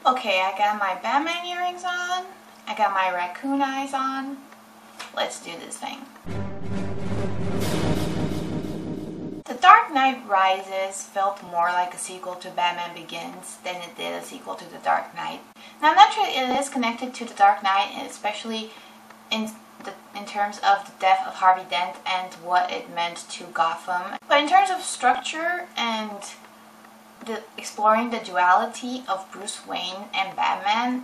Okay, I got my Batman earrings on. I got my raccoon eyes on. Let's do this thing. The Dark Knight Rises felt more like a sequel to Batman Begins than it did a sequel to The Dark Knight. Now naturally it is connected to The Dark Knight, and especially in terms of the death of Harvey Dent and what it meant to Gotham. But in terms of structure and exploring the duality of Bruce Wayne and Batman,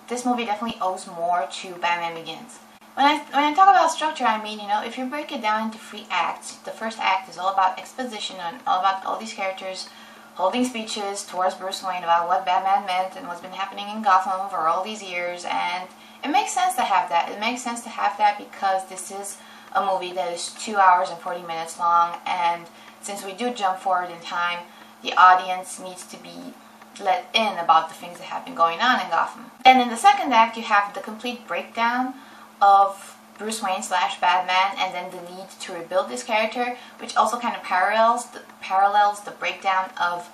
this movie definitely owes more to Batman Begins. When I talk about structure, I mean, if you break it down into 3 acts, the first act is all about exposition and all about all these characters holding speeches towards Bruce Wayne about what Batman meant and what's been happening in Gotham for all these years, and it makes sense to have that. It makes sense to have that because this is a movie that is 2 hours and 40 minutes long, and since we do jump forward in time, the audience needs to be let in about the things that have been going on in Gotham. Then in the second act, you have the complete breakdown of Bruce Wayne / Batman, and then the need to rebuild this character, which also kind of parallels the breakdown of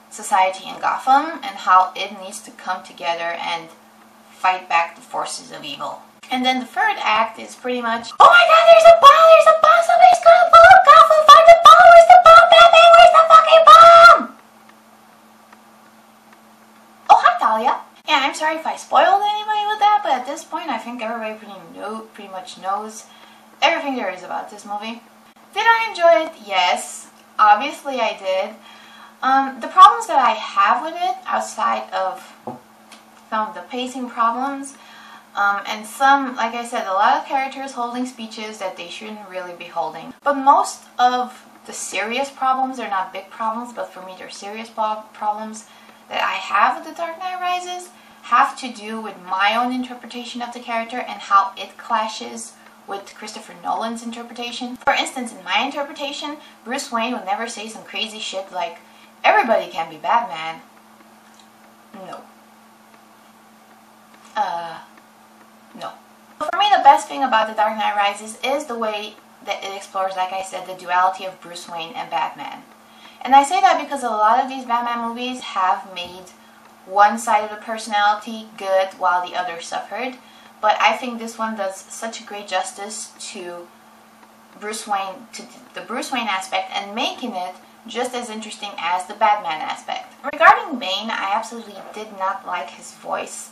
society in Gotham and how it needs to come together and fight back the forces of evil. And then the third act is pretty much, oh my god, there's a bomb, somebody's gonna blow up Gotham, find the bomb, where's the bomb, Batman, where's the fucking bomb? Oh, hi Talia. Yeah, I'm sorry if I spoiled anybody with that, but at this point I think everybody pretty much knows everything there is about this movie. Did I enjoy it? Yes, obviously I did. The problems that I have with it, outside of some of the pacing problems, and some, like I said, a lot of characters holding speeches that they shouldn't really be holding. But most of the serious problems, they're not big problems, but for me they're serious problems that I have with The Dark Knight Rises, have to do with my own interpretation of the character and how it clashes with Christopher Nolan's interpretation. For instance, in my interpretation, Bruce Wayne would never say some crazy shit like, everybody can be Batman. No. No. For me, the best thing about The Dark Knight Rises is the way that it explores, like I said, the duality of Bruce Wayne and Batman. And I say that because a lot of these Batman movies have made one side of the personality good while the other suffered. But I think this one does such a great justice to Bruce Wayne, to the Bruce Wayne aspect, and making it just as interesting as the Batman aspect. Regarding Bane, I absolutely did not like his voice.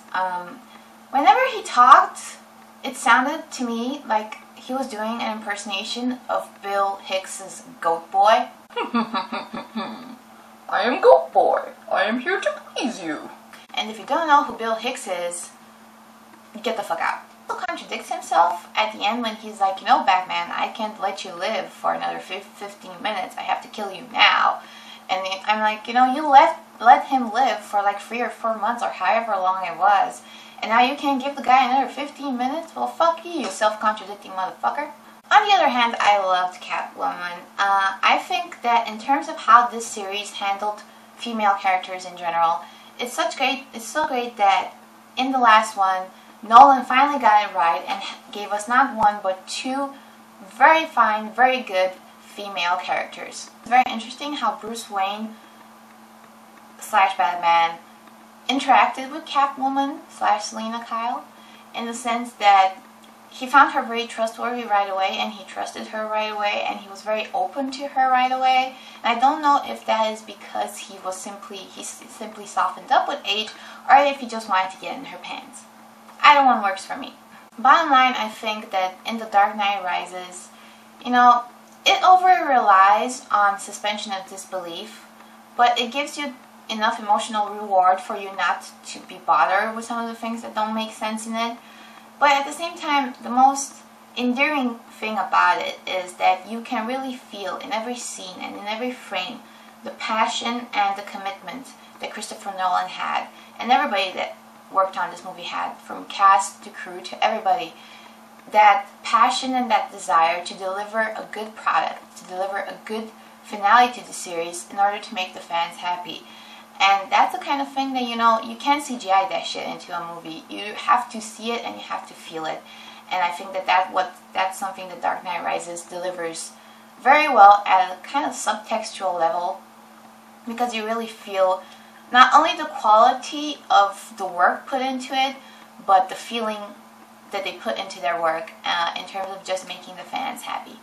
Whenever he talked, it sounded to me like he was doing an impersonation of Bill Hicks's Goat Boy. I am Goat Boy. I am here to please you. And if you don't know who Bill Hicks is, get the fuck out. He contradicts himself at the end when he's like, Batman, I can't let you live for another 15 minutes. I have to kill you now. And I'm like, you let him live for like 3 or 4 months or however long it was. And now you can't give the guy another 15 minutes? Well, fuck you, you self-contradicting motherfucker. On the other hand, I loved Catwoman. I think that in terms of how this series handled female characters in general, it's so great that in the last one, Nolan finally got it right and gave us not one but 2 very fine, very good female characters. It's very interesting how Bruce Wayne / Batman interacted with Catwoman / Selina Kyle, in the sense that he found her very trustworthy right away, and he trusted her right away, and he was very open to her right away. And I don't know if that is because he simply softened up with age, or if he just wanted to get in her pants. Either one works for me. Bottom line, I think that in The Dark Knight Rises, it over-relies on suspension of disbelief, but it gives you enough emotional reward for you not to be bothered with some of the things that don't make sense in it. But at the same time, the most endearing thing about it is that you can really feel in every scene and in every frame the passion and the commitment that Christopher Nolan had, and everybody that worked on this movie had, from cast to crew to everybody. That passion and that desire to deliver a good product, to deliver a good finale to the series in order to make the fans happy. And that's the kind of thing that, you can't CGI that shit into a movie. You have to see it and you have to feel it. And I think that's something that Dark Knight Rises delivers very well at a kind of subtextual level, because you really feel not only the quality of the work put into it, but the feeling that they put into their work in terms of just making the fans happy.